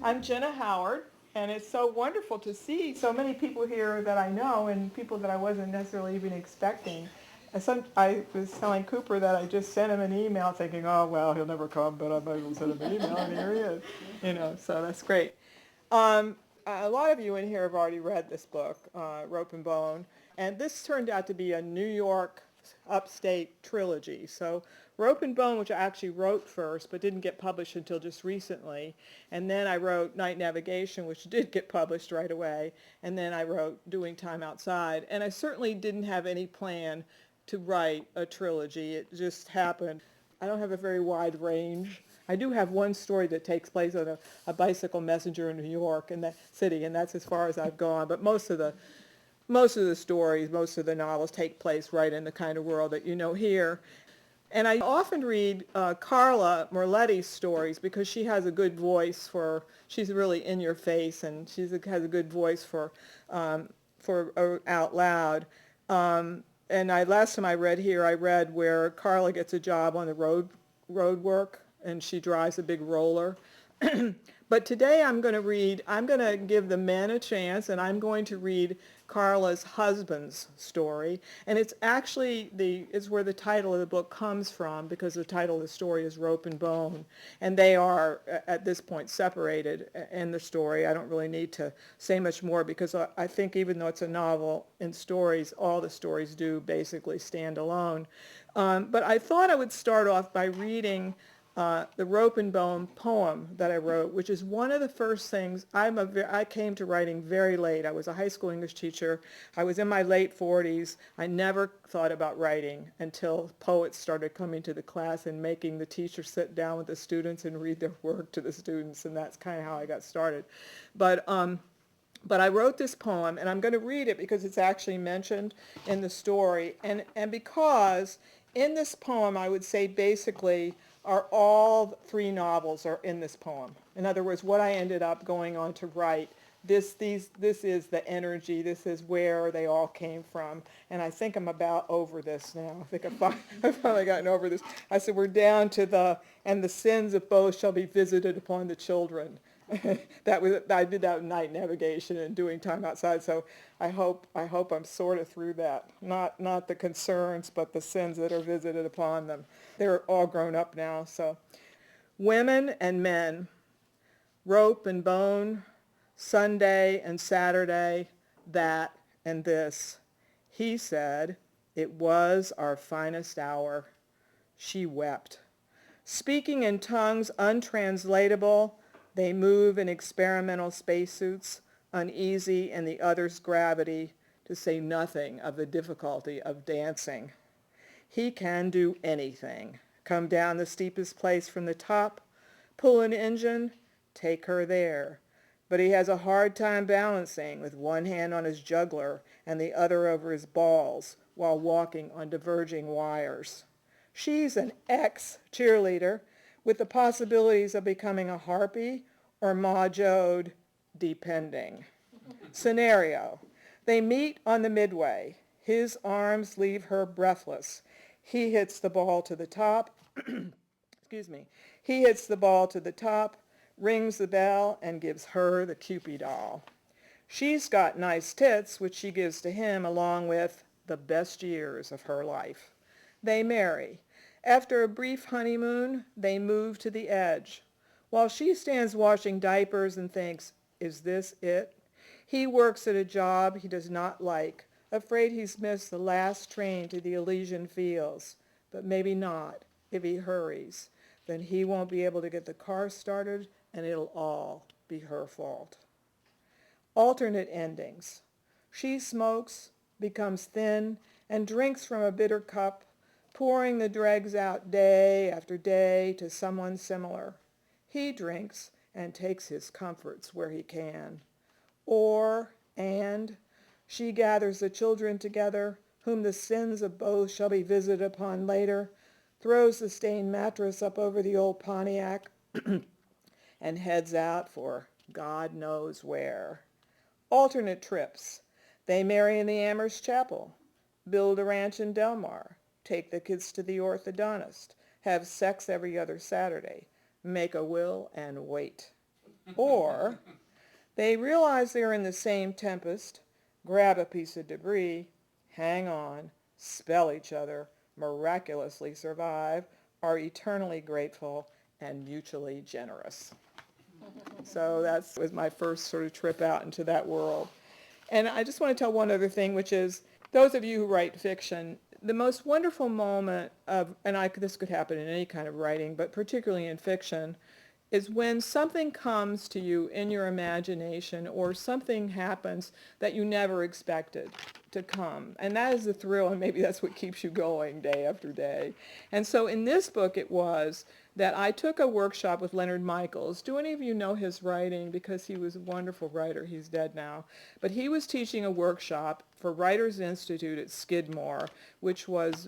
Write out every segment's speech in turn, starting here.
I'm Ginnah Howard, and it's so wonderful to see so many people here that I know and people that I wasn't necessarily even expecting. I was telling Cooper that I just sent him an email thinking, oh, well, he'll never come, but I might as well send him an email, and here he is. So that's great. A lot of you in here have already read this book, Rope and Bone, and this turned out to be a New York upstate trilogy. So Rope and Bone, which I actually wrote first but didn't get published until just recently, and then I wrote Night Navigation, which did get published right away, and then I wrote Doing Time Outside, and I certainly didn't have any plan to write a trilogy. It just happened. I don't have a very wide range. I do have one story that takes place on a bicycle messenger in New York, in that city, and that's as far as I've gone. But most of the stories, most of the novels take place right in the kind of world that you know here. And I often read Carla Morletti's stories because she has a good voice she's really in your face, and she has a good voice for out loud. And last time I read here, I read where Carla gets a job on the road work, and she drives a big roller. But today I'm going to give the men a chance, and I'm going to read Carla's husband's story. And it's actually it's where the title of the book comes from, because the title of the story is Rope and Bone. And they are, at this point, separated in the story. I don't really need to say much more, because I think even though it's a novel in stories, all the stories do basically stand alone. But I thought I would start off by reading the Rope and Bone poem that I wrote, which is one of the first things. I came to writing very late. I was a high school English teacher. I was in my late 40s. I never thought about writing until poets started coming to the class and making the teacher sit down with the students and read their work to the students, and that's kind of how I got started. But I wrote this poem, and I'm going to read it because it's actually mentioned in the story, and because in this poem, I would say basically all three novels are in this poem. In other words, what I ended up going on to write, this is the energy, this is where they all came from. And I think I'm about over this now. I think I've finally gotten over this. I said, we're down to and the sins of both shall be visited upon the children. I did that in Night Navigation and Doing Time Outside, so I hope I'm sort of through that. Not the concerns, but the sins that are visited upon them. They're all grown up now. So, women and men, rope and bone, Sunday and Saturday, that and this. He said, it was our finest hour. She wept. Speaking in tongues untranslatable, they move in experimental spacesuits, uneasy in the other's gravity, to say nothing of the difficulty of dancing. He can do anything. Come down the steepest place from the top, pull an engine, take her there. But he has a hard time balancing with one hand on his jugular and the other over his balls while walking on diverging wires. She's an ex-cheerleader, with the possibilities of becoming a harpy or Ma Jode, depending. Scenario. They meet on the midway. His arms leave her breathless. He hits the ball to the top. Excuse me. He hits the ball to the top, rings the bell, and gives her the Cupid doll. She's got nice tits, which she gives to him along with the best years of her life. They marry. After a brief honeymoon, they move to the edge. While she stands washing diapers and thinks, is this it? He works at a job he does not like, afraid he's missed the last train to the Elysian fields. But maybe not, if he hurries. Then he won't be able to get the car started, and it'll all be her fault. Alternate endings. She smokes, becomes thin, and drinks from a bitter cup, pouring the dregs out day after day to someone similar. He drinks and takes his comforts where he can. She gathers the children together, whom the sins of both shall be visited upon later, throws the stained mattress up over the old Pontiac and heads out for God knows where. Alternate trips. They marry in the Amherst Chapel, build a ranch in Del Mar, take the kids to the orthodontist, have sex every other Saturday, make a will and wait. Or they realize they're in the same tempest, grab a piece of debris, hang on, spell each other, miraculously survive, are eternally grateful, and mutually generous. So that was my first sort of trip out into that world. And I just want to tell one other thing, which is those of you who write fiction, the most wonderful moment of, and this could happen in any kind of writing, but particularly in fiction, is when something comes to you in your imagination or something happens that you never expected to come. And that is the thrill, and maybe that's what keeps you going day after day. And so in this book it was that I took a workshop with Leonard Michaels. Do any of you know his writing? Because he was a wonderful writer. He's dead now. But he was teaching a workshop for Writers Institute at Skidmore, which was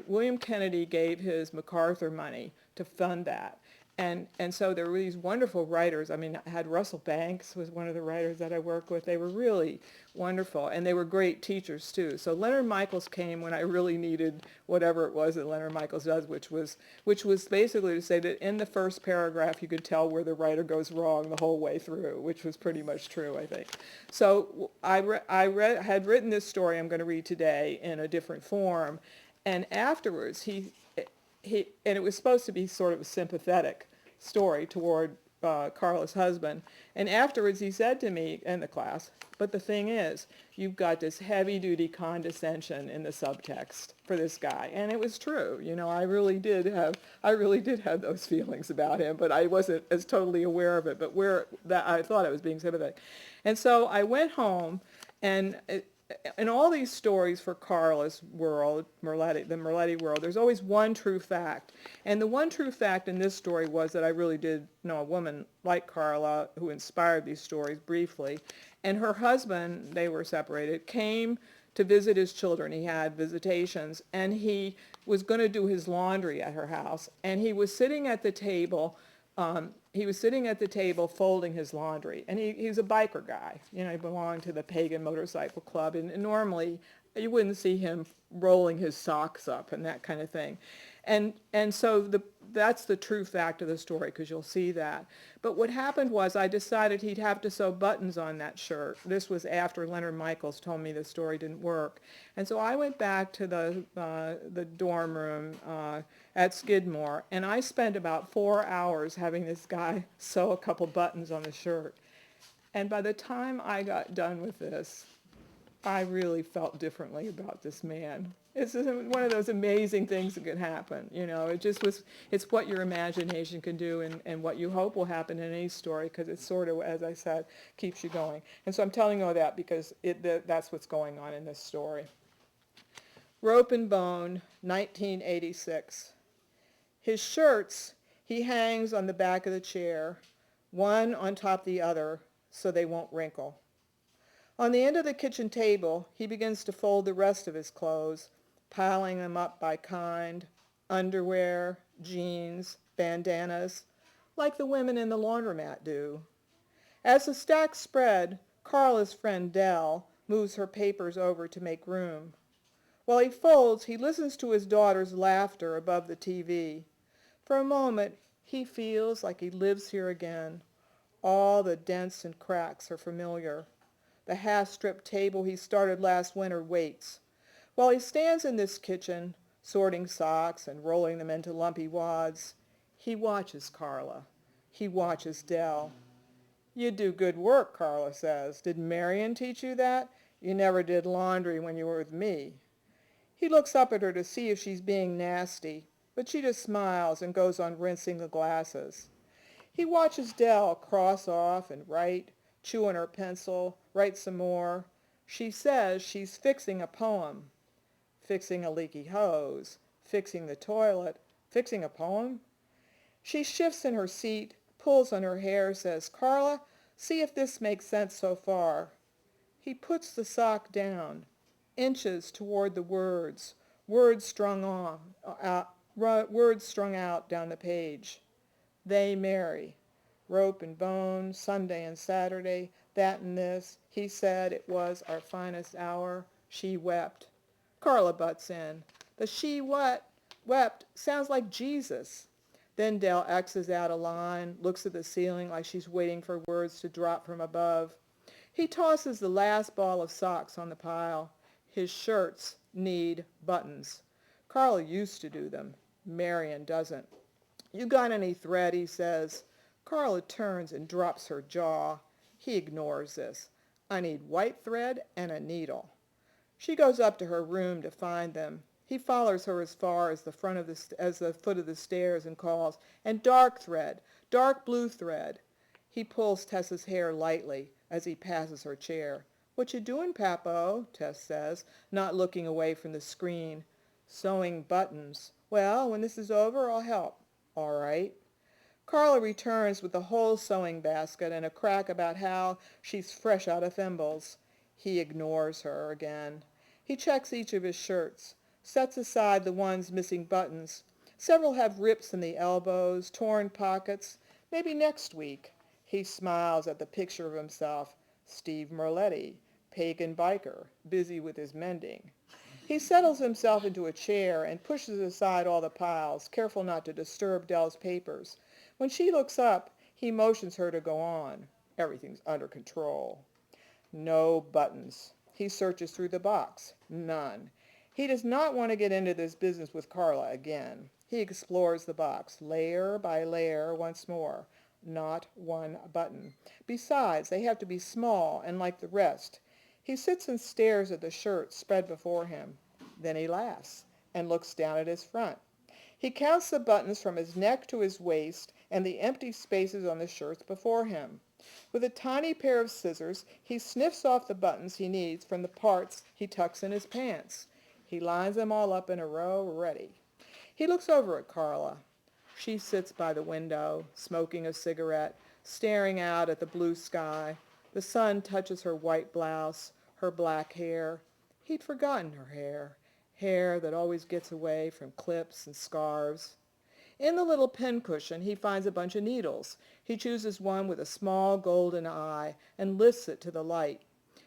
William Kennedy gave his MacArthur money to fund that. And so there were these wonderful writers. I mean, I had Russell Banks was one of the writers that I worked with. They were really wonderful, and they were great teachers too. So Leonard Michaels came when I really needed whatever it was that Leonard Michaels does, which was basically to say that in the first paragraph you could tell where the writer goes wrong the whole way through, which was pretty much true, I think. So I had written this story I'm going to read today in a different form, and afterwards he and it was supposed to be sort of a sympathetic story toward Carla's husband. And afterwards he said to me in the class, but the thing is, you've got this heavy-duty condescension in the subtext for this guy. And it was true. You know, I really did have those feelings about him, but I wasn't as totally aware of it, but I thought I was being sympathetic. And so I went home, and in all these stories for Carla's world, the Merletti world, there's always one true fact. And the one true fact in this story was that I really did know a woman like Carla who inspired these stories briefly. And her husband, they were separated, came to visit his children. He had visitations, and he was going to do his laundry at her house. And he was sitting at the table folding his laundry, and he was a biker guy. You know, he belonged to the Pagan Motorcycle Club, and normally you wouldn't see him rolling his socks up and that kind of thing. And so that's the true fact of the story, because you'll see that. But what happened was I decided he'd have to sew buttons on that shirt. This was after Leonard Michaels told me the story didn't work. And so I went back to the dorm room at Skidmore, and I spent about 4 hours having this guy sew a couple buttons on the shirt. And by the time I got done with this, I really felt differently about this man. It's just one of those amazing things that can happen. You know, it's what your imagination can do, and what you hope will happen in any story, because it sort of, as I said, keeps you going. And so I'm telling you all that because that's what's going on in this story. Rope and Bone, 1986. His shirts he hangs on the back of the chair, one on top of the other, so they won't wrinkle. On the end of the kitchen table, he begins to fold the rest of his clothes, piling them up by kind, underwear, jeans, bandanas, like the women in the laundromat do. As the stacks spread, Carla's friend Dell moves her papers over to make room. While he folds, he listens to his daughter's laughter above the TV. For a moment, he feels like he lives here again. All the dents and cracks are familiar. The half-stripped table he started last winter waits. While he stands in this kitchen, sorting socks and rolling them into lumpy wads, he watches Carla. He watches Dell. You do good work, Carla says. Did Marion teach you that? You never did laundry when you were with me. He looks up at her to see if she's being nasty, but she just smiles and goes on rinsing the glasses. He watches Dell cross off and write, chew on her pencil, write some more. She says she's fixing a poem. Fixing a leaky hose. Fixing the toilet. Fixing a poem? She shifts in her seat, pulls on her hair, says, "Carla, see if this makes sense so far." He puts the sock down. inches toward the words words strung out down the page. They marry. Rope and bone, Sunday and Saturday, that and this. He said it was our finest hour. She wept. Carla butts in. The she what? Wept sounds like Jesus. Then Dell X's out a line, looks at the ceiling like she's waiting for words to drop from above. He tosses the last ball of socks on the pile. His shirts need buttons. Carla used to do them. Marion doesn't. You got any thread, he says. Carla turns and drops her jaw. He ignores this. I need white thread and a needle. She goes up to her room to find them. He follows her as far as the foot of the stairs and calls, and dark thread, dark blue thread. He pulls Tessa's hair lightly as he passes her chair. What you doing, Papo? Tess says, not looking away from the screen. Sewing buttons. Well, when this is over, I'll help. All right. Carla returns with the whole sewing basket and a crack about how she's fresh out of thimbles. He ignores her again. He checks each of his shirts, sets aside the ones missing buttons. Several have rips in the elbows, torn pockets. Maybe next week. He smiles at the picture of himself. Steve Merletti, pagan biker, busy with his mending. He settles himself into a chair and pushes aside all the piles, careful not to disturb Dell's papers. When she looks up, he motions her to go on. Everything's under control. No buttons. He searches through the box. None. He does not want to get into this business with Carla again. He explores the box, layer by layer once more. Not one button. Besides, they have to be small and like the rest. He sits and stares at the shirts spread before him. Then he laughs and looks down at his front. He counts the buttons from his neck to his waist and the empty spaces on the shirts before him. With a tiny pair of scissors, he sniffs off the buttons he needs from the parts he tucks in his pants. He lines them all up in a row, ready. He looks over at Carla. She sits by the window, smoking a cigarette, staring out at the blue sky. The sun touches her white blouse, her black hair. He'd forgotten her hair that always gets away from clips and scarves. In the little pincushion, he finds a bunch of needles. He chooses one with a small golden eye and lifts it to the light.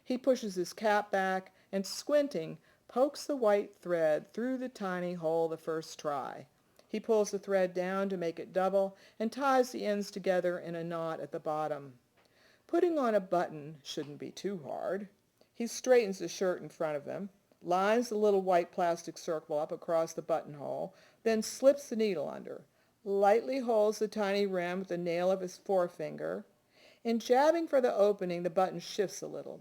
He pushes his cap back and, squinting, pokes the white thread through the tiny hole the first try. He pulls the thread down to make it double and ties the ends together in a knot at the bottom. Putting on a button shouldn't be too hard. He straightens the shirt in front of him, lines the little white plastic circle up across the buttonhole, then slips the needle under, lightly holds the tiny rim with the nail of his forefinger. In jabbing for the opening, the button shifts a little.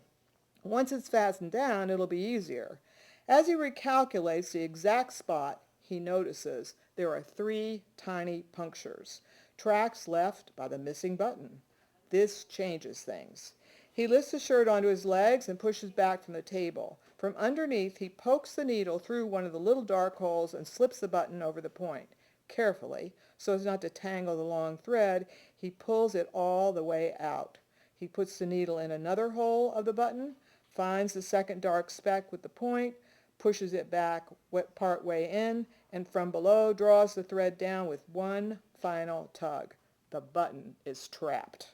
Once it's fastened down, it'll be easier. As he recalculates the exact spot, he notices there are 3 tiny punctures, tracks left by the missing button. This changes things. He lifts the shirt onto his legs and pushes back from the table. From underneath, he pokes the needle through one of the little dark holes and slips the button over the point. Carefully, so as not to tangle the long thread, he pulls it all the way out. He puts the needle in another hole of the button, finds the second dark speck with the point, pushes it back part way in, and from below draws the thread down with one final tug. The button is trapped.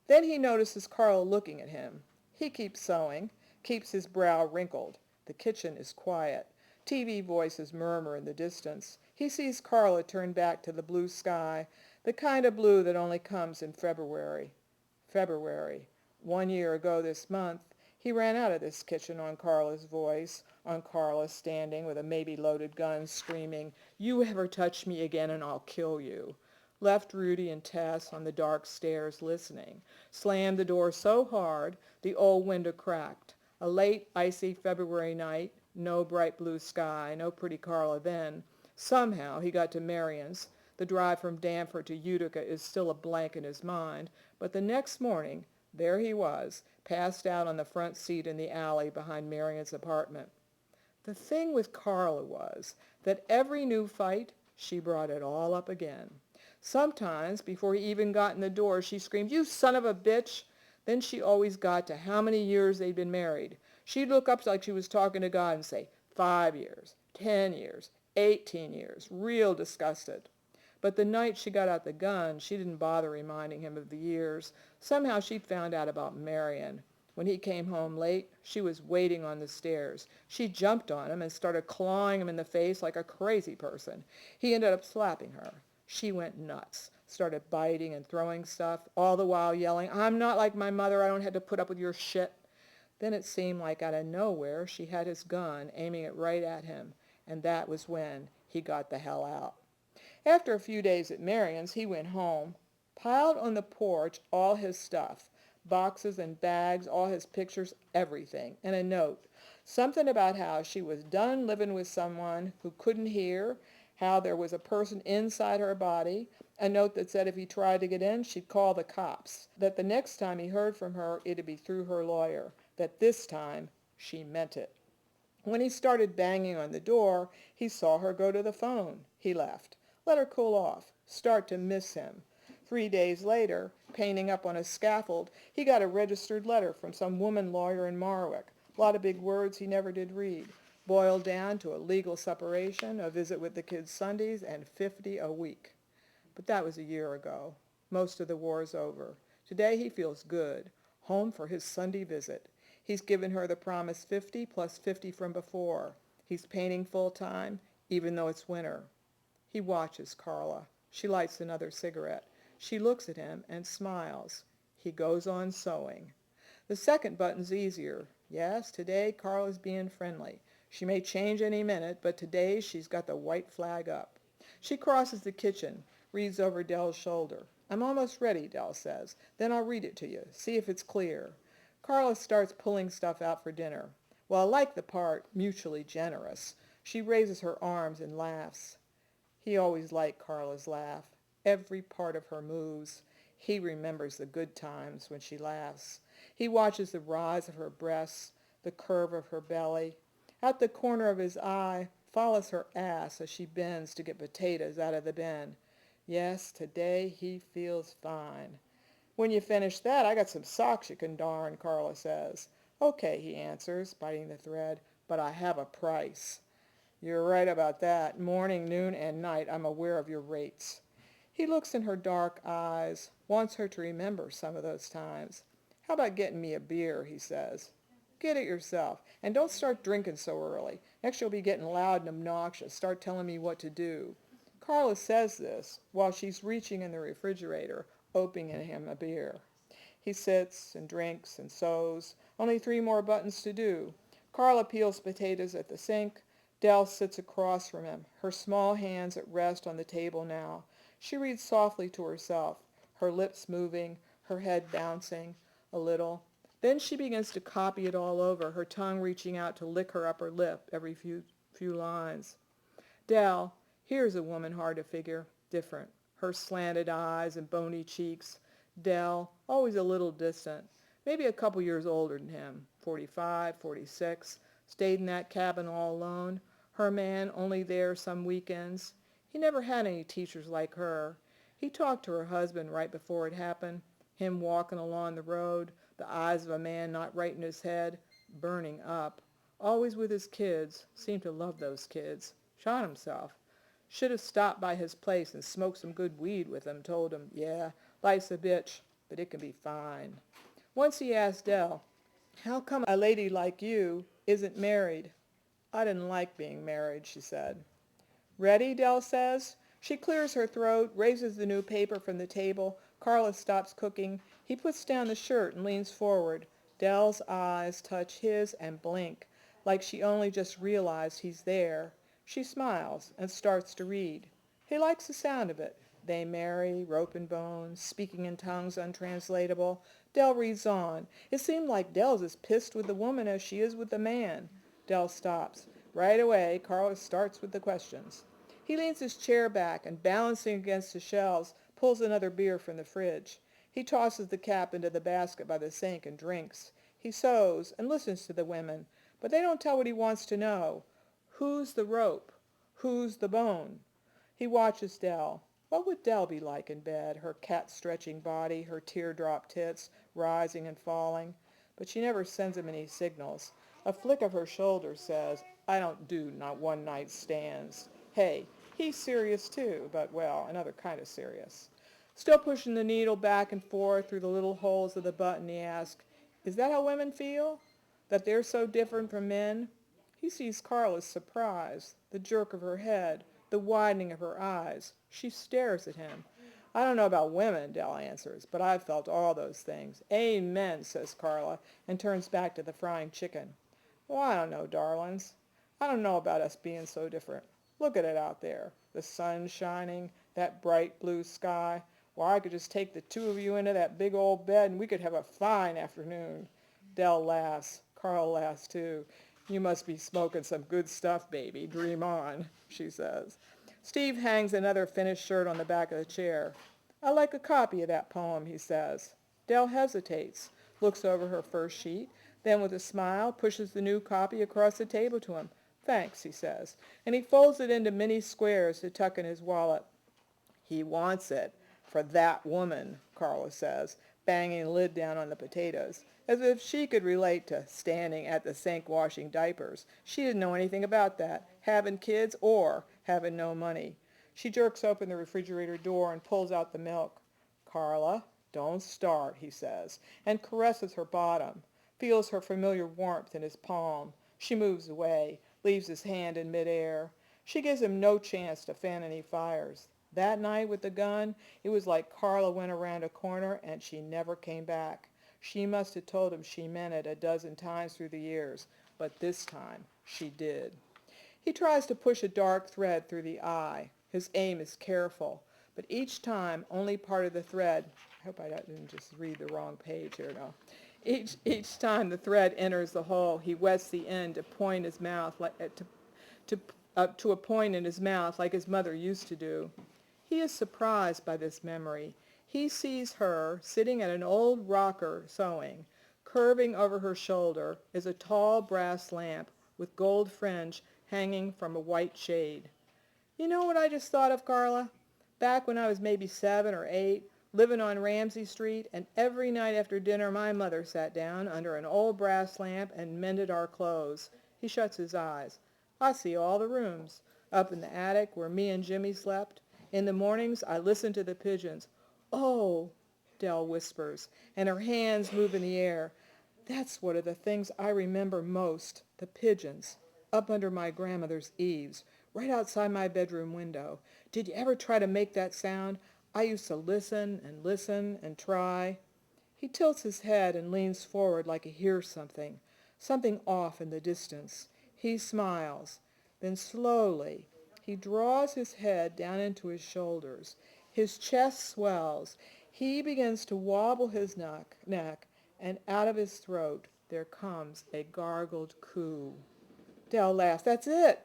Then he notices Carla looking at him. He keeps sewing, keeps his brow wrinkled. The kitchen is quiet. TV voices murmur in the distance. He sees Carla turn back to the blue sky, the kind of blue that only comes in February. February. 1 year ago this month, he ran out of this kitchen on Carla's voice, on Carla standing with a maybe-loaded gun screaming, "You ever touch me again and I'll kill you." Left Rudy and Tess on the dark stairs listening. Slammed the door so hard the old window cracked. A late, icy February night, no bright blue sky, no pretty Carla then. Somehow he got to Marion's. The drive from Danford to Utica is still a blank in his mind, but the next morning, there he was, passed out on the front seat in the alley behind Marion's apartment. The thing with Carla was that every new fight, she brought it all up again. Sometimes, before he even got in the door, she screamed, "You son of a bitch!" Then she always got to how many years they'd been married. She'd look up like she was talking to God and say, 5 years, 10 years, 18 years, real disgusted. But the night she got out the gun, she didn't bother reminding him of the years. Somehow she'd found out about Marion. When he came home late, she was waiting on the stairs. She jumped on him and started clawing him in the face like a crazy person. He ended up slapping her. She went nuts, started biting and throwing stuff, all the while yelling, "I'm not like my mother. I don't have to put up with your shit." Then it seemed like out of nowhere she had his gun aiming it right at him, and that was when he got the hell out. After a few days at Marion's, he went home, piled on the porch all his stuff, boxes and bags, all his pictures, everything, and a note. Something about how she was done living with someone who couldn't hear, how there was a person inside her body, a note that said if he tried to get in, she'd call the cops, that the next time he heard from her, it'd be through her lawyer, that this time she meant it. When he started banging on the door, he saw her go to the phone. He left. Let her cool off. Start to miss him. 3 days later, painting up on a scaffold, he got a registered letter from some woman lawyer in Marwick. A lot of big words he never did read. Boiled down to a legal separation, a visit with the kids Sundays, and $50 a week. But that was a year ago. Most of the war's over. Today he feels good. Home for his Sunday visit. He's given her the promised 50 plus 50 from before. He's painting full time, even though it's winter. He watches Carla. She lights another cigarette. She looks at him and smiles. He goes on sewing. The second button's easier. Yes, today Carla's being friendly. She may change any minute, but today she's got the white flag up. She crosses the kitchen, reads over Dell's shoulder. "I'm almost ready," Dell says. "Then I'll read it to you. See if it's clear." Carla starts pulling stuff out for dinner. Well, I like the part, mutually generous. She raises her arms and laughs. He always liked Carla's laugh. Every part of her moves. He remembers the good times when she laughs. He watches the rise of her breasts, the curve of her belly. Out the corner of his eye, follows her ass as she bends to get potatoes out of the bin. Yes, today he feels fine. "When you finish that, I got some socks you can darn," Carla says. "Okay," he answers, biting the thread, "but I have a price." "You're right about that. Morning, noon, and night I'm aware of your rates." He looks in her dark eyes, wants her to remember some of those times. "How about getting me a beer?" he says. "Get it yourself, and don't start drinking so early. Next you'll be getting loud and obnoxious, start telling me what to do." Carla says this while she's reaching in the refrigerator, opening him a beer. He sits and drinks and sews. Only 3 more buttons to do. Carla peels potatoes at the sink. Dell sits across from him, her small hands at rest on the table now. She reads softly to herself, her lips moving, her head bouncing a little. Then she begins to copy it all over, her tongue reaching out to lick her upper lip every few lines. Dell, here's a woman hard to figure, different. Her slanted eyes and bony cheeks. Dell, always a little distant, maybe a couple years older than him, 45, 46, stayed in that cabin all alone. Her man only there some weekends. He never had any teachers like her. He talked to her husband right before it happened, him walking along the road, the eyes of a man not right in his head, burning up. Always with his kids, seemed to love those kids. Shot himself. Should have stopped by his place and smoked some good weed with him, told him, yeah, life's a bitch, but it can be fine. Once he asked Dell, "How come a lady like you isn't married?" "I didn't like being married," she said. "Ready?" Dell says. She clears her throat, raises the new paper from the table. Carla stops cooking. He puts down the shirt and leans forward. Dell's eyes touch his and blink, like she only just realized he's there. She smiles and starts to read. He likes the sound of it. They marry, rope and bones, speaking in tongues untranslatable. Dell reads on. It seemed like Dell's as pissed with the woman as she is with the man. Dell stops. Right away, Carla starts with the questions. He leans his chair back and, balancing against the shelves, pulls another beer from the fridge. He tosses the cap into the basket by the sink and drinks. He sews and listens to the women, but they don't tell what he wants to know. Who's the rope? Who's the bone? He watches Dell. What would Dell be like in bed, her cat-stretching body, her teardrop tits, rising and falling? But she never sends him any signals. A flick of her shoulder says, I don't do not one-night stands. Hey, he's serious too, but, well, another kind of serious. Still pushing the needle back and forth through the little holes of the button, he asks, is that how women feel? That they're so different from men? He sees Carla's surprise, the jerk of her head, the widening of her eyes. She stares at him. I don't know about women, Dell answers, but I've felt all those things. Amen, says Carla, and turns back to the frying chicken. Well, I don't know, darlings. I don't know about us being so different. Look at it out there. The sun shining, that bright blue sky. Well, I could just take the two of you into that big old bed and we could have a fine afternoon. Dell laughs. Carl laughs too. You must be smoking some good stuff, baby. Dream on, she says. Steve hangs another finished shirt on the back of the chair. I like a copy of that poem, he says. Dell hesitates, looks over her first sheet, then with a smile pushes the new copy across the table to him. Thanks, he says, and he folds it into many squares to tuck in his wallet. He wants it for that woman, Carla says, banging the lid down on the potatoes, as if she could relate to standing at the sink washing diapers. She didn't know anything about that, having kids or having no money. She jerks open the refrigerator door and pulls out the milk. Carla, don't start, he says, and caresses her bottom, feels her familiar warmth in his palm. She moves away, leaves his hand in midair. She gives him no chance to fan any fires. That night with the gun, it was like Carla went around a corner and she never came back. She must have told him she meant it a dozen times through the years, but this time she did. He tries to push a dark thread through the eye. His aim is careful, but each time only part of the thread, I hope I didn't just read the wrong page here now. Each time the thread enters the hole, he wets the end to point his mouth to a point in his mouth like his mother used to do. He is surprised by this memory. He sees her sitting at an old rocker sewing. Curving over her shoulder is a tall brass lamp with gold fringe hanging from a white shade. You know what I just thought of, Carla? Back when I was maybe 7 or 8, living on Ramsey Street, and every night after dinner my mother sat down under an old brass lamp and mended our clothes. He shuts his eyes. I see all the rooms. Up in the attic where me and Jimmy slept. In the mornings I listen to the pigeons. Oh, Dell whispers, and her hands move in the air. That's one of the things I remember most, the pigeons, up under my grandmother's eaves, right outside my bedroom window. Did you ever try to make that sound? I used to listen and try. He tilts his head and leans forward like he hears something, something off in the distance. He smiles. Then slowly, he draws his head down into his shoulders. His chest swells. He begins to wobble his neck, and out of his throat there comes a gargled coo. Dell laughs. That's it.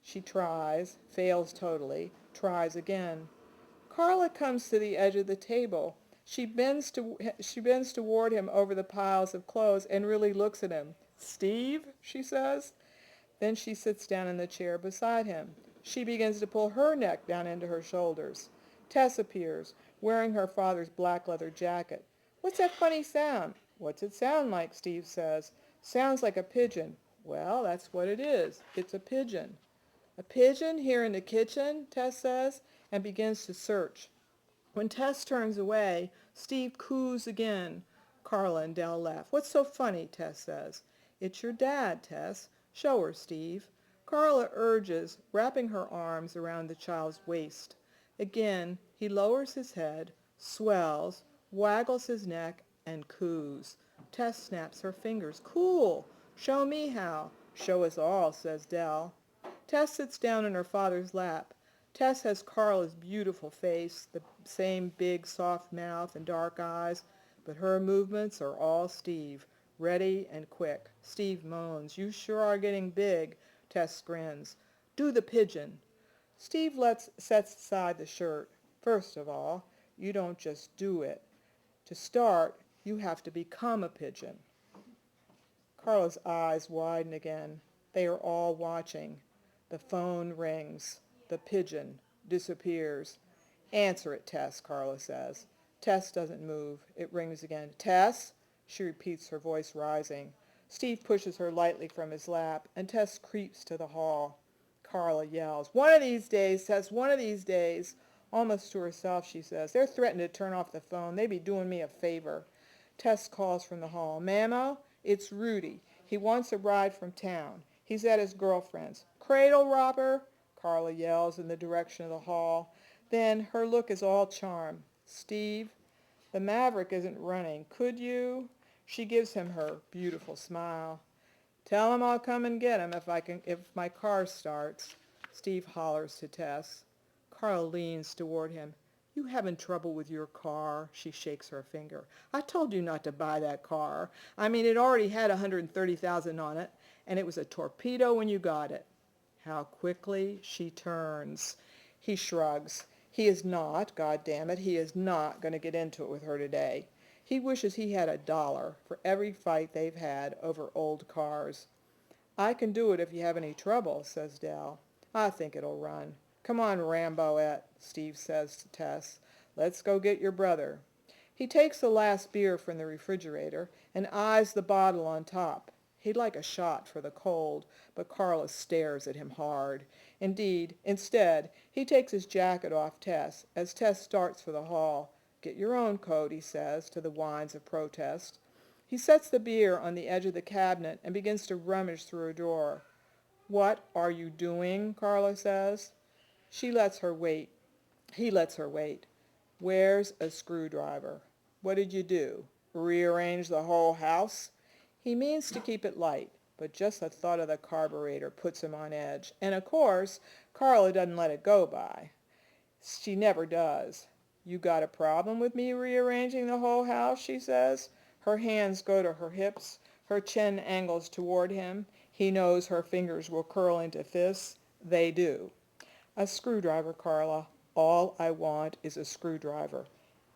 She tries, fails totally, tries again. Carla comes to the edge of the table. She bends toward him over the piles of clothes and really looks at him. Steve, she says. Then she sits down in the chair beside him. She begins to pull her neck down into her shoulders. Tess appears, wearing her father's black leather jacket. What's that funny sound? What's it sound like? Steve says. Sounds like a pigeon. Well, that's what it is. It's a pigeon. A pigeon here in the kitchen, Tess says, and begins to search. When Tess turns away, Steve coos again. Carla and Dell laugh. What's so funny? Tess says. It's your dad, Tess. Show her, Steve. Carla urges, wrapping her arms around the child's waist. Again, he lowers his head, swells, waggles his neck, and coos. Tess snaps her fingers. Cool! Show me how. Show us all, says Dell. Tess sits down in her father's lap. Tess has Carla's beautiful face, the same big soft mouth and dark eyes, but her movements are all Steve, ready and quick. Steve moans. You sure are getting big. Tess grins. Do the pigeon. Steve sets aside the shirt. First of all, you don't just do it. To start, you have to become a pigeon. Carla's eyes widen again. They are all watching. The phone rings. The pigeon disappears. Answer it, Tess, Carla says. Tess doesn't move. It rings again. Tess? She repeats, her voice rising. Steve pushes her lightly from his lap, and Tess creeps to the hall. Carla yells, "One of these days, Tess, one of these days." Almost to herself, she says, "They're threatening to turn off the phone. They be doing me a favor." Tess calls from the hall, "Mammo, it's Rudy. He wants a ride from town. He's at his girlfriend's." "Cradle robber!" Carla yells in the direction of the hall. Then her look is all charm. "Steve, the Maverick isn't running. Could you?" She gives him her beautiful smile. "Tell him I'll come and get him if my car starts," Steve hollers to Tess. Carla leans toward him. "You having trouble with your car?" She shakes her finger. "I told you not to buy that car. I mean, it already had 130,000 on it, and it was a torpedo when you got it." How quickly she turns. He shrugs. He is not, God damn it, he is not going to get into it with her today. He wishes he had $1 for every fight they've had over old cars. "I can do it if you have any trouble," says Dell. "I think it'll run." "Come on, Ramboette," Steve says to Tess. "Let's go get your brother." He takes the last beer from the refrigerator and eyes the bottle on top. He'd like a shot for the cold, but Carla stares at him hard. Instead, he takes his jacket off Tess as Tess starts for the hall. "Get your own coat," he says, to the whines of protest. He sets the beer on the edge of the cabinet and begins to rummage through a drawer. "What are you doing?" Carla says. She lets her wait. He lets her wait. "Where's a screwdriver?" "What did you do? Rearrange the whole house?" He means to keep it light, but just the thought of the carburetor puts him on edge. And of course, Carla doesn't let it go by. She never does. "You got a problem with me rearranging the whole house?" she says. Her hands go to her hips. Her chin angles toward him. He knows her fingers will curl into fists. They do. "A screwdriver, Carla. All I want is a screwdriver."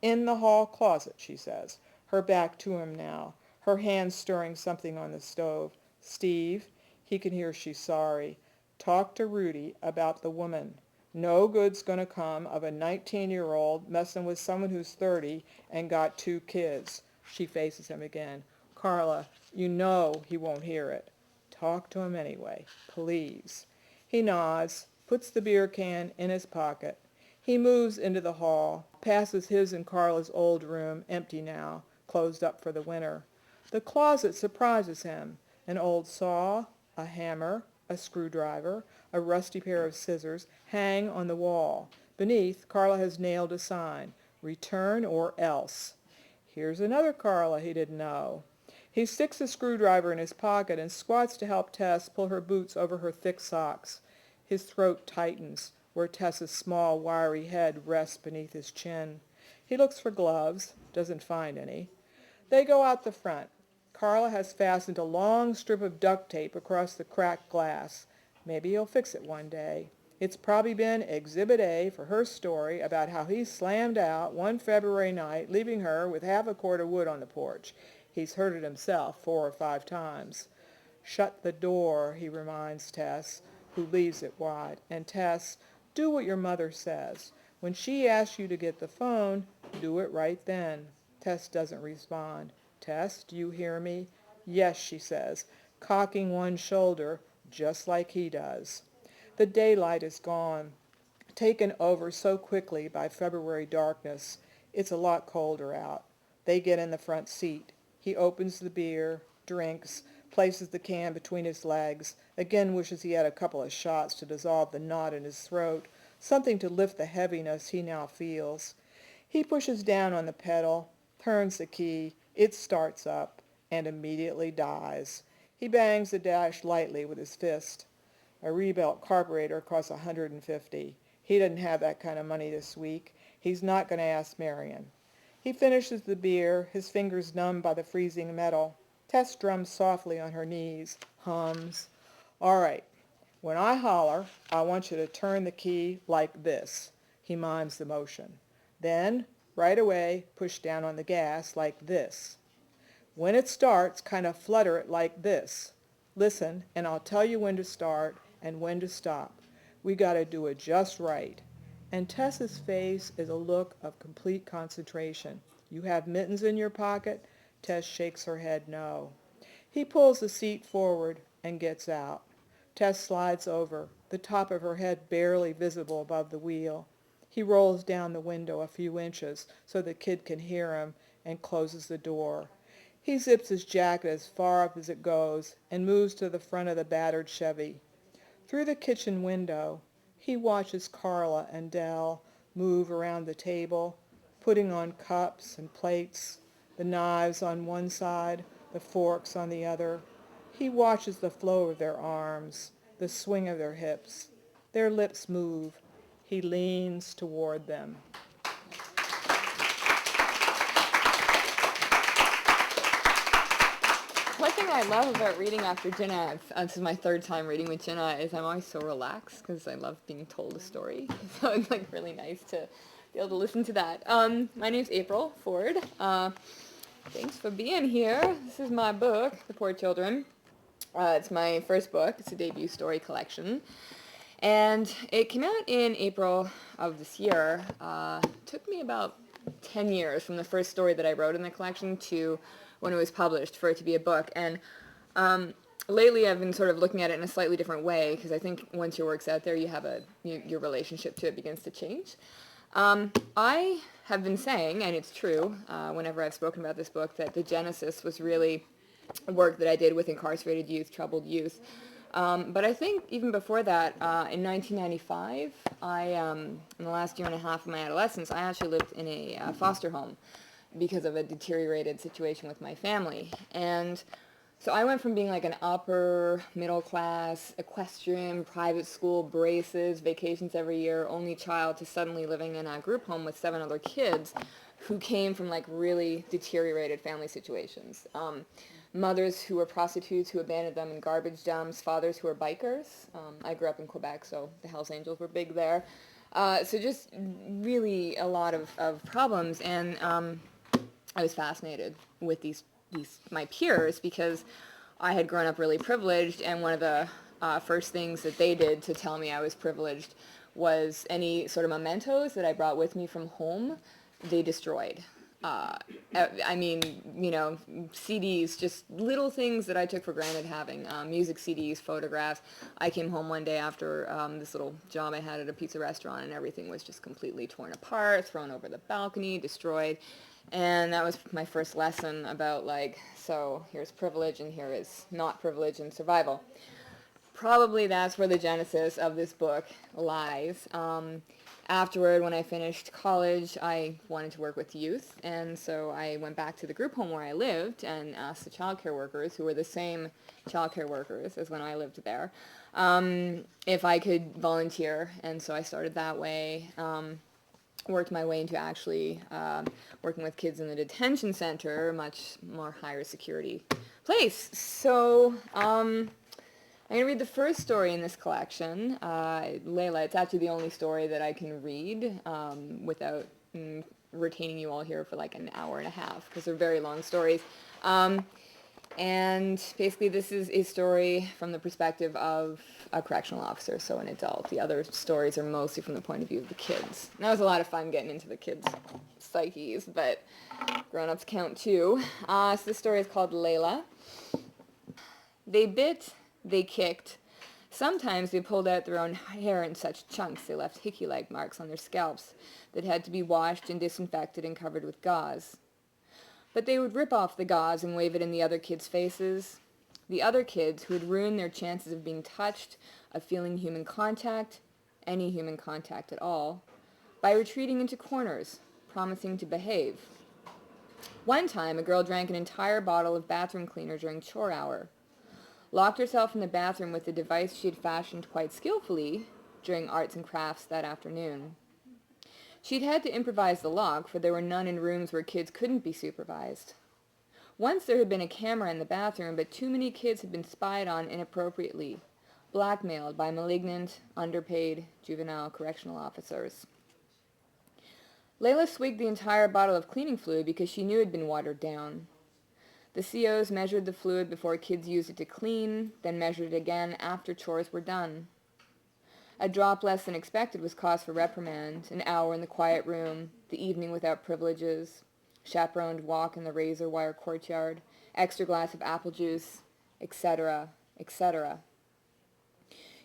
"In the hall closet," she says, her back to him now, her hands stirring something on the stove. "Steve," he can hear she's sorry, "talk to Rudy about the woman. No good's going to come of a 19-year-old messing with someone who's 30 and got 2 kids. She faces him again. "Carla, you know he won't hear it. Talk to him anyway. Please." He nods, puts the beer can in his pocket. He moves into the hall, passes his and Carla's old room, empty now, closed up for the winter. The closet surprises him. An old saw, a hammer, a screwdriver, a rusty pair of scissors hang on the wall. Beneath, Carla has nailed a sign, "Return or else." Here's another Carla he didn't know. He sticks the screwdriver in his pocket and squats to help Tess pull her boots over her thick socks. His throat tightens, where Tess's small, wiry head rests beneath his chin. He looks for gloves, doesn't find any. They go out the front. Carla has fastened a long strip of duct tape across the cracked glass. Maybe he'll fix it one day. It's probably been Exhibit A for her story about how he slammed out one February night, leaving her with half a cord of wood on the porch. He's heard it himself 4 or 5 times. "Shut the door," he reminds Tess, who leaves it wide. And Tess, "Do what your mother says. When she asks you to get the phone, do it right then." Tess doesn't respond. "Tess, do you hear me?" "Yes," she says, cocking one shoulder, just like he does. The daylight is gone, taken over so quickly by February darkness. It's a lot colder out. They get in the front seat. He opens the beer, drinks, places the can between his legs, again wishes he had a couple of shots to dissolve the knot in his throat, something to lift the heaviness he now feels. He pushes down on the pedal, turns the key, it starts up, and immediately dies. He bangs the dash lightly with his fist. A rebuilt carburetor costs $150. He doesn't have that kind of money this week. He's not going to ask Marion. He finishes the beer, his fingers numbed by the freezing metal. Tess drums softly on her knees, hums. "All right. When I holler, I want you to turn the key like this." He mimes the motion. "Then, right away, push down on the gas like this. When it starts, kind of flutter it like this. Listen, and I'll tell you when to start and when to stop. We got to do it just right." And Tess's face is a look of complete concentration. "You have mittens in your pocket?" Tess shakes her head no. He pulls the seat forward and gets out. Tess slides over, the top of her head barely visible above the wheel. He rolls down the window a few inches so the kid can hear him and closes the door. He zips his jacket as far up as it goes and moves to the front of the battered Chevy. Through the kitchen window, he watches Carla and Dell move around the table, putting on cups and plates, the knives on one side, the forks on the other. He watches the flow of their arms, the swing of their hips. Their lips move. He leans toward them. One thing I love about reading after Ginnah, this is my third time reading with Ginnah, is I'm always so relaxed because I love being told a story. So it's like really nice to be able to listen to that. My name's April Ford. Thanks for being here. This is my book, The Poor Children. It's my first book. It's a debut story collection. And it came out in April of this year. It took me about 10 years from the first story that I wrote in the collection to when it was published for it to be a book. And lately I've been sort of looking at it in a slightly different way because I think once your work's out there, you have your relationship to it begins to change. I have been saying, and it's true, whenever I've spoken about this book, that the genesis was really work that I did with incarcerated youth, troubled youth. But I think even before that, in 1995, in the last year and a half of my adolescence, I actually lived in a foster home because of a deteriorated situation with my family. And so I went from being like an upper middle class, equestrian, private school, braces, vacations every year, only child, to suddenly living in a group home with 7 other kids who came from like really deteriorated family situations. Mothers who were prostitutes who abandoned them in garbage dumps, fathers who were bikers. I grew up in Quebec, so the Hells Angels were big there. So just really a lot of problems, and I was fascinated with these my peers because I had grown up really privileged, and one of the first things that they did to tell me I was privileged was any sort of mementos that I brought with me from home, they destroyed. I mean, you know, CDs, just little things that I took for granted having, music CDs, photographs. I came home one day after this little job I had at a pizza restaurant, and everything was just completely torn apart, thrown over the balcony, destroyed. And that was my first lesson about, like, so here's privilege and here is not privilege and survival. Probably that's where the genesis of this book lies. Afterward, when I finished college, I wanted to work with youth, and so I went back to the group home where I lived and asked the childcare workers, who were the same childcare workers as when I lived there, if I could volunteer, and so I started that way. Worked my way into actually working with kids in the detention center, much more higher security place. So I'm going to read the first story in this collection, Layla. It's actually the only story that I can read without retaining you all here for like an hour and a half, because they're very long stories. And basically this is a story from the perspective of a correctional officer, so an adult. The other stories are mostly from the point of view of the kids. And that was a lot of fun getting into the kids' psyches, but grown-ups count too. So this story is called Layla. They bit, they kicked. Sometimes they pulled out their own hair in such chunks they left hickey-like marks on their scalps that had to be washed and disinfected and covered with gauze. But they would rip off the gauze and wave it in the other kids' faces. The other kids who had ruined their chances of being touched, of feeling human contact, any human contact at all, by retreating into corners, promising to behave. One time, a girl drank an entire bottle of bathroom cleaner during chore hour, locked herself in the bathroom with a device she had fashioned quite skillfully during arts and crafts that afternoon. She'd had to improvise the lock, for there were none in rooms where kids couldn't be supervised. Once there had been a camera in the bathroom, but too many kids had been spied on inappropriately, blackmailed by malignant, underpaid juvenile correctional officers. Layla swigged the entire bottle of cleaning fluid because she knew it had been watered down. The COs measured the fluid before kids used it to clean, then measured it again after chores were done. A drop less than expected was cause for reprimand, an hour in the quiet room, the evening without privileges, chaperoned walk in the razor wire courtyard, extra glass of apple juice, etc., etc.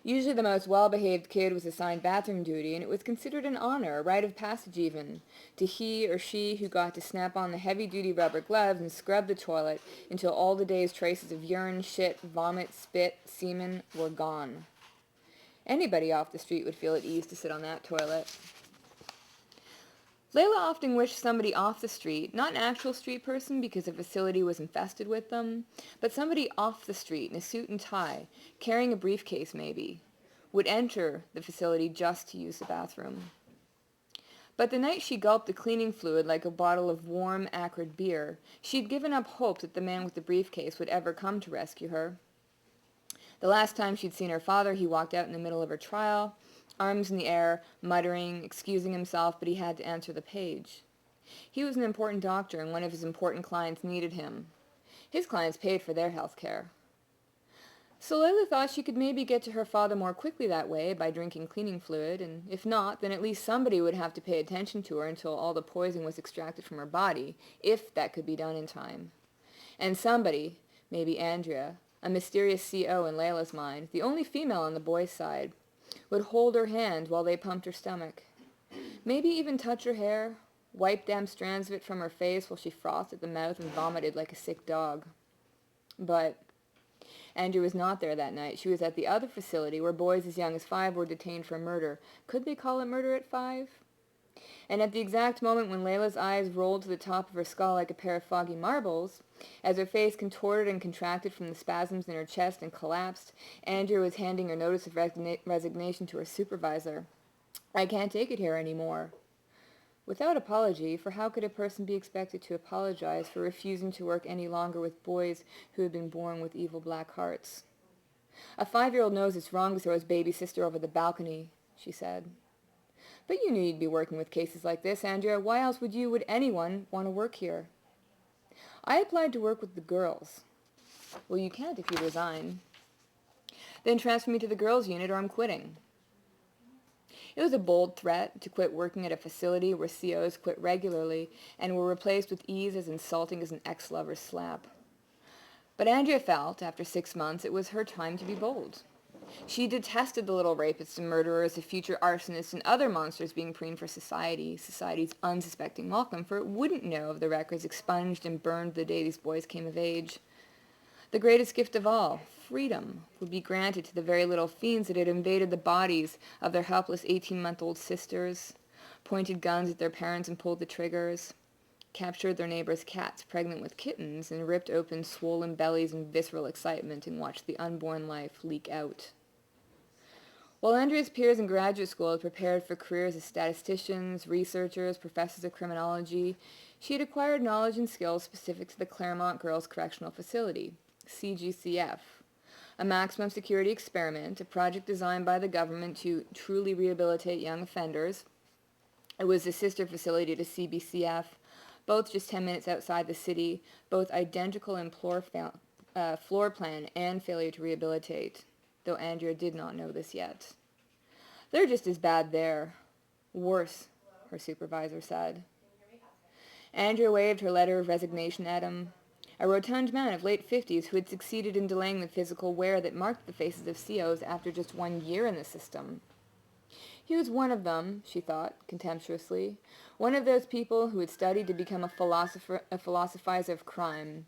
Usually the most well-behaved kid was assigned bathroom duty, and it was considered an honor, a rite of passage even, to he or she who got to snap on the heavy-duty rubber gloves and scrub the toilet until all the day's traces of urine, shit, vomit, spit, semen were gone. Anybody off the street would feel at ease to sit on that toilet. Layla often wished somebody off the street, not an actual street person because the facility was infested with them, but somebody off the street in a suit and tie, carrying a briefcase maybe, would enter the facility just to use the bathroom. But the night she gulped the cleaning fluid like a bottle of warm, acrid beer, she'd given up hope that the man with the briefcase would ever come to rescue her. The last time she'd seen her father, he walked out in the middle of her trial, arms in the air, muttering, excusing himself, but he had to answer the page. He was an important doctor, and one of his important clients needed him. His clients paid for their health care. So Layla thought she could maybe get to her father more quickly that way by drinking cleaning fluid, and if not, then at least somebody would have to pay attention to her until all the poison was extracted from her body, if that could be done in time. And somebody, maybe Andrea, a mysterious CO in Layla's mind, the only female on the boys' side, would hold her hand while they pumped her stomach. Maybe even touch her hair, wipe damp strands of it from her face while she frothed at the mouth and vomited like a sick dog. But Andrea was not there that night. She was at the other facility where boys as young as 5 were detained for murder. Could they call it murder at 5? And at the exact moment when Layla's eyes rolled to the top of her skull like a pair of foggy marbles, as her face contorted and contracted from the spasms in her chest and collapsed, Andrea was handing her notice of resignation to her supervisor. "I can't take it here anymore." Without apology, for how could a person be expected to apologize for refusing to work any longer with boys who had been born with evil black hearts? "A 5-year-old knows it's wrong to throw his baby sister over the balcony," she said. "But you knew you'd be working with cases like this, Andrea. Why else would anyone want to work here?" "I applied to work with the girls." "Well, you can't if you resign." "Then transfer me to the girls' unit or I'm quitting." It was a bold threat to quit working at a facility where COs quit regularly and were replaced with ease as insulting as an ex-lover's slap. But Andrea felt, after 6 months, it was her time to be bold. She detested the little rapists and murderers, the future arsonists, and other monsters being preened for society's unsuspecting welcome, for it wouldn't know of the records expunged and burned the day these boys came of age. The greatest gift of all, freedom, would be granted to the very little fiends that had invaded the bodies of their helpless 18-month-old sisters, pointed guns at their parents and pulled the triggers, captured their neighbors' cats pregnant with kittens, and ripped open swollen bellies in visceral excitement and watched the unborn life leak out. While Andrea's peers in graduate school had prepared for careers as statisticians, researchers, professors of criminology, she had acquired knowledge and skills specific to the Claremont Girls Correctional Facility, CGCF, a maximum security experiment, a project designed by the government to truly rehabilitate young offenders. It was a sister facility to CBCF, both just 10 minutes outside the city, both identical in floor plan and failure to rehabilitate, though Andrea did not know this yet. "They're just as bad there. Worse," her supervisor said. Andrea waved her letter of resignation at him, a rotund man of late 50s who had succeeded in delaying the physical wear that marked the faces of COs after just 1 year in the system. He was one of them, she thought, contemptuously, one of those people who had studied to become a philosophizer of crime,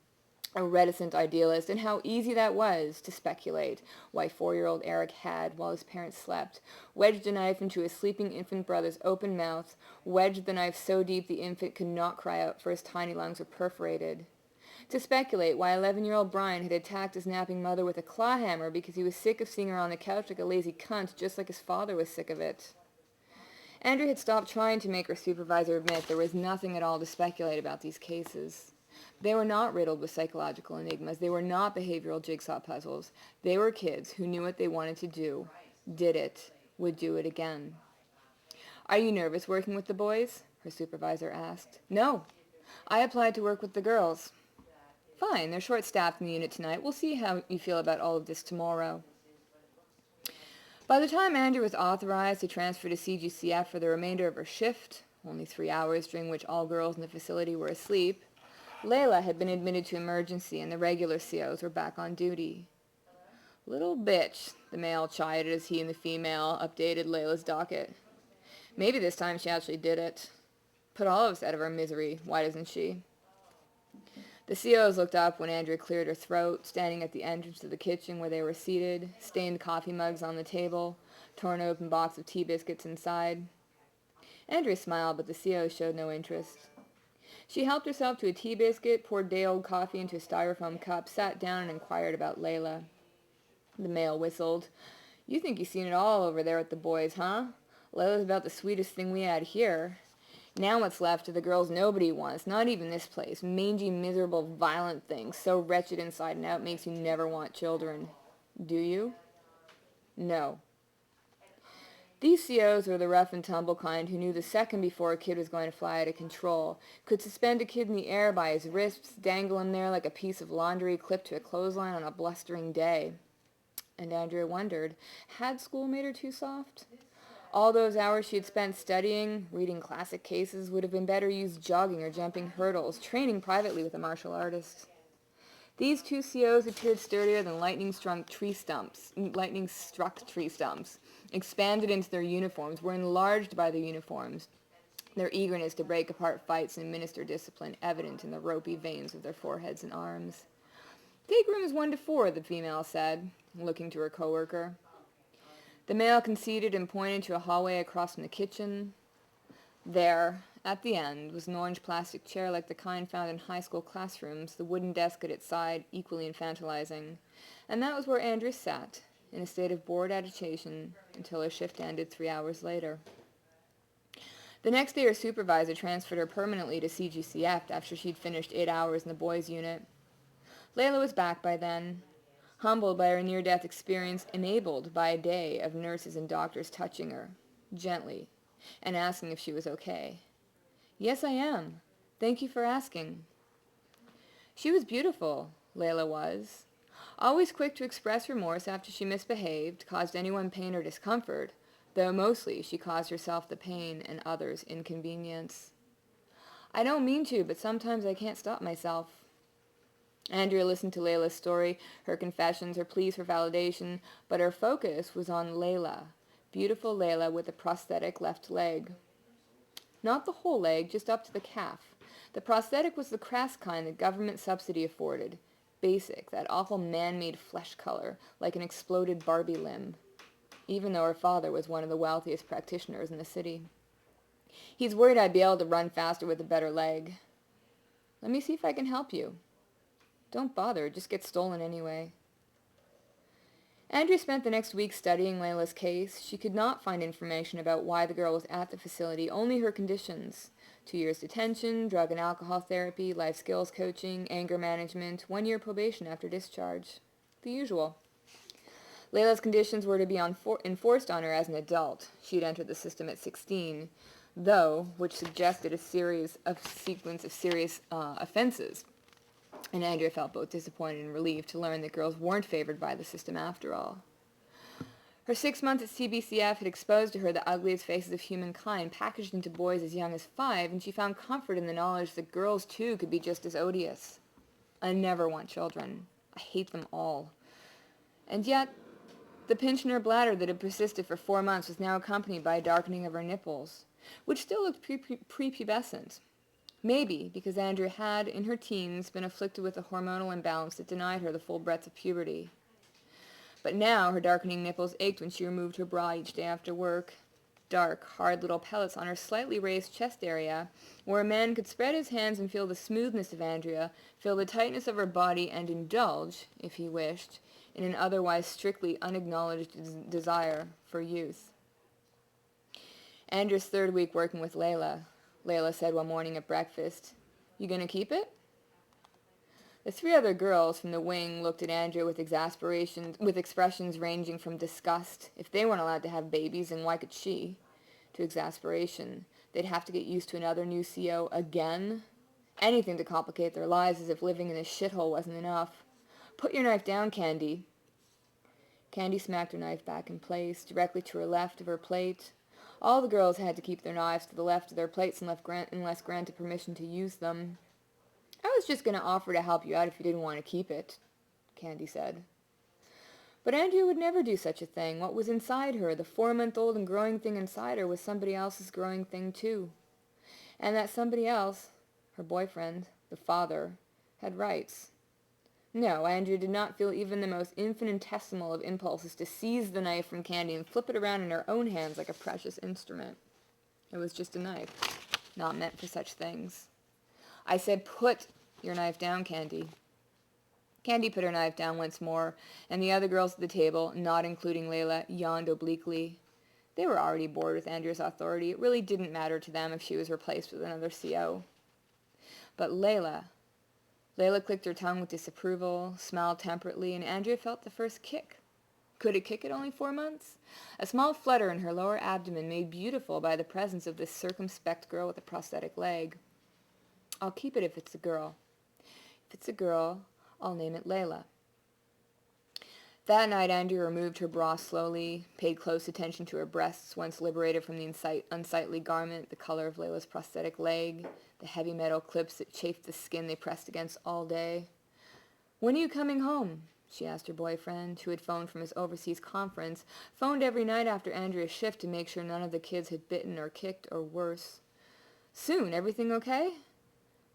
a reticent idealist, and how easy that was to speculate why 4-year-old Eric had, while his parents slept, wedged a knife into his sleeping infant brother's open mouth, wedged the knife so deep the infant could not cry out for his tiny lungs were perforated. To speculate why 11-year-old Brian had attacked his napping mother with a claw hammer because he was sick of seeing her on the couch like a lazy cunt, just like his father was sick of it. Andrea had stopped trying to make her supervisor admit there was nothing at all to speculate about these cases. They were not riddled with psychological enigmas. They were not behavioral jigsaw puzzles. They were kids who knew what they wanted to do, did it, would do it again. "Are you nervous working with the boys?" her supervisor asked. "No. I applied to work with the girls." "Fine, they're short-staffed in the unit tonight. We'll see how you feel about all of this tomorrow." By the time Andrea was authorized to transfer to CGCF for the remainder of her shift, only 3 hours during which all girls in the facility were asleep, Layla had been admitted to emergency and the regular COs were back on duty. Little bitch, the male chided as he and the female updated Layla's docket. Maybe this time she actually did it. Put all of us out of our misery, why doesn't she? The COs looked up when Andrea cleared her throat, standing at the entrance to the kitchen where they were seated, stained coffee mugs on the table, torn open box of tea biscuits inside. Andrea smiled, but the CO showed no interest. She helped herself to a tea biscuit, poured day-old coffee into a styrofoam cup, sat down and inquired about Layla. The male whistled. You think you've seen it all over there with the boys, huh? Layla's about the sweetest thing we had here. Now what's left of the girls nobody wants, not even this place. Mangy, miserable, violent things, so wretched inside and out makes you never want children. Do you? No. These COs were the rough and tumble kind who knew the second before a kid was going to fly out of control, could suspend a kid in the air by his wrists, dangle him there like a piece of laundry clipped to a clothesline on a blustering day. And Andrea wondered, had school made her too soft? All those hours she had spent studying, reading classic cases, would have been better used jogging or jumping hurdles, training privately with a martial artist. These two COs appeared sturdier than lightning-struck tree stumps, expanded into their uniforms, were enlarged by their uniforms, their eagerness to break apart fights and administer discipline evident in the ropey veins of their foreheads and arms. Take rooms 1 to 4, the female said, looking to her coworker. The male conceded and pointed to a hallway across from the kitchen. There, at the end, was an orange plastic chair like the kind found in high school classrooms, the wooden desk at its side equally infantilizing. And that was where Andrea sat, in a state of bored agitation, until her shift ended 3 hours later. The next day her supervisor transferred her permanently to CGCF after she'd finished 8 hours in the boys' unit. Layla was back by then, humbled by her near-death experience, enabled by a day of nurses and doctors touching her, gently, and asking if she was okay. Yes, I am. Thank you for asking. She was beautiful, Layla was. Always quick to express remorse after she misbehaved, caused anyone pain or discomfort, though mostly she caused herself the pain and others inconvenience. I don't mean to, but sometimes I can't stop myself. Andrea listened to Layla's story, her confessions, her pleas for validation, but her focus was on Layla, beautiful Layla with a prosthetic left leg. Not the whole leg, just up to the calf. The prosthetic was the crass kind that government subsidy afforded. Basic, that awful man-made flesh color, like an exploded Barbie limb, even though her father was one of the wealthiest practitioners in the city. He's worried I'd be able to run faster with a better leg. Let me see if I can help you. Don't bother, just get stolen anyway. Andrea spent the next week studying Layla's case. She could not find information about why the girl was at the facility, only her conditions. 2 years detention, drug and alcohol therapy, life skills coaching, anger management, 1 year probation after discharge. The usual. Layla's conditions were to be enforced on her as an adult. She had entered the system at 16, though, which suggested a sequence of serious offenses. And Andrea felt both disappointed and relieved to learn that girls weren't favored by the system after all. Her 6 months at CBCF had exposed to her the ugliest faces of humankind, packaged into boys as young as 5, and she found comfort in the knowledge that girls, too, could be just as odious. I never want children. I hate them all. And yet, the pinch in her bladder that had persisted for 4 months was now accompanied by a darkening of her nipples, which still looked prepubescent. Maybe because Andrea had, in her teens, been afflicted with a hormonal imbalance that denied her the full breadth of puberty. But now her darkening nipples ached when she removed her bra each day after work. Dark, hard little pellets on her slightly raised chest area, where a man could spread his hands and feel the smoothness of Andrea, feel the tightness of her body, and indulge, if he wished, in an otherwise strictly unacknowledged desire for youth. Andrea's 3rd week working with Layla. Layla said one morning at breakfast, "You gonna keep it?" The 3 other girls from the wing looked at Andrea with expressions ranging from disgust, if they weren't allowed to have babies, and why could she, to exasperation. They'd have to get used to another new CO again. Anything to complicate their lives, as if living in this shithole wasn't enough. "Put your knife down, Candy." Candy smacked her knife back in place, directly to her left of her plate. All the girls had to keep their knives to the left of their plates unless granted permission to use them. I was was just going to offer to help you out if you didn't want to keep it, Candy said. But Andrea would never do such a thing. What was inside her, the 4-month-old and growing thing inside her, was somebody else's growing thing too. And that somebody else, her boyfriend, the father, had rights. No, Andrea did not feel even the most infinitesimal of impulses to seize the knife from Candy and flip it around in her own hands like a precious instrument. It was just a knife, not meant for such things. I said, put your knife down, Candy. Candy put her knife down once more, and the other girls at the table, not including Layla, yawned obliquely. They were already bored with Andrea's authority. It really didn't matter to them if she was replaced with another CO. But Layla clicked her tongue with disapproval, smiled temperately, and Andrea felt the first kick. Could it kick at only 4 months? A small flutter in her lower abdomen, made beautiful by the presence of this circumspect girl with a prosthetic leg. I'll keep it if it's a girl. If it's a girl, I'll name it Layla. That night, Andrea removed her bra slowly, paid close attention to her breasts, once liberated from the unsightly garment, the color of Layla's prosthetic leg, the heavy metal clips that chafed the skin they pressed against all day. When are you coming home? She asked her boyfriend, who had phoned from his overseas conference, phoned every night after Andrea's shift to make sure none of the kids had bitten or kicked or worse. Soon, everything okay?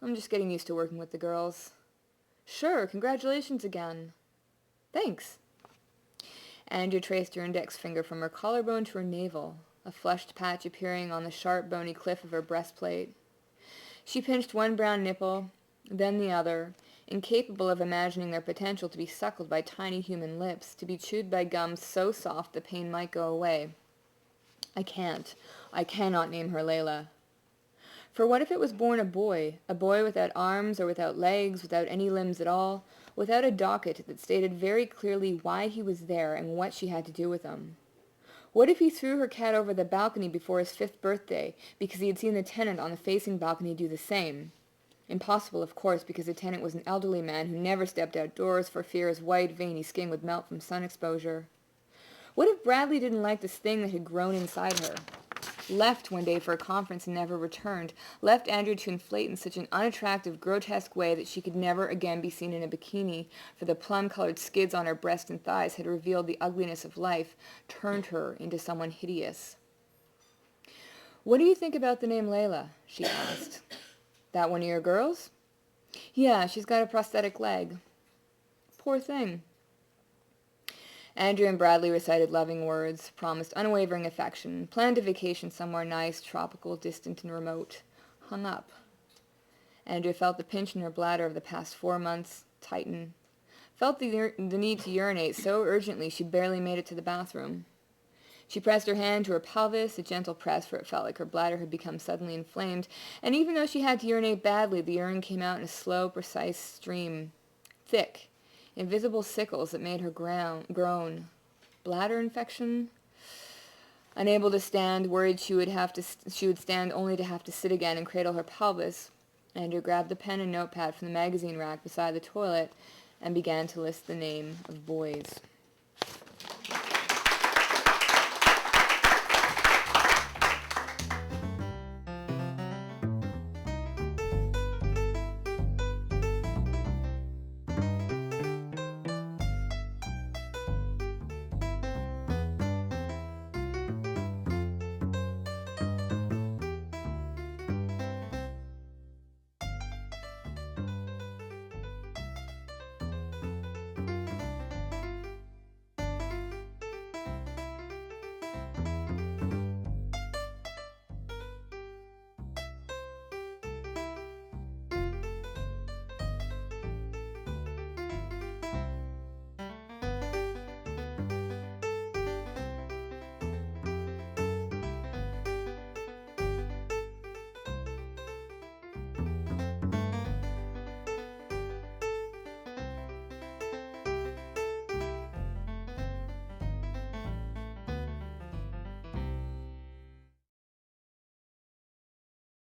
I'm just getting used to working with the girls. Sure, congratulations again. Thanks. Andrea traced her index finger from her collarbone to her navel, a flushed patch appearing on the sharp, bony cliff of her breastplate. She pinched one brown nipple, then the other, incapable of imagining their potential to be suckled by tiny human lips, to be chewed by gums so soft the pain might go away. I cannot name her Layla. For what if it was born a boy without arms or without legs, without any limbs at all, without a docket that stated very clearly why he was there and what she had to do with him? What if he threw her cat over the balcony before his 5th birthday because he had seen the tenant on the facing balcony do the same? Impossible, of course, because the tenant was an elderly man who never stepped outdoors for fear his white, veiny skin would melt from sun exposure. What if Bradley didn't like this thing that had grown inside her? Left one day for a conference and never returned, left Andrea to inflate in such an unattractive, grotesque way that she could never again be seen in a bikini, for the plum-colored skids on her breast and thighs had revealed the ugliness of life, turned her into someone hideous. What do you think about the name Layla? She asked. That one of your girls? Yeah, she's got a prosthetic leg. Poor thing. Andrea and Bradley recited loving words, promised unwavering affection, planned a vacation somewhere nice, tropical, distant, and remote. Hung up. Andrea felt the pinch in her bladder of the past 4 months tighten. Felt the need to urinate so urgently she barely made it to the bathroom. She pressed her hand to her pelvis, a gentle press, for it felt like her bladder had become suddenly inflamed, and even though she had to urinate badly, the urine came out in a slow, precise stream. Thick. Invisible sickles that made her groan. Bladder infection? Unable to stand, worried she would stand only to have to sit again and cradle her pelvis, Andrea grabbed the pen and notepad from the magazine rack beside the toilet and began to list the name of boys.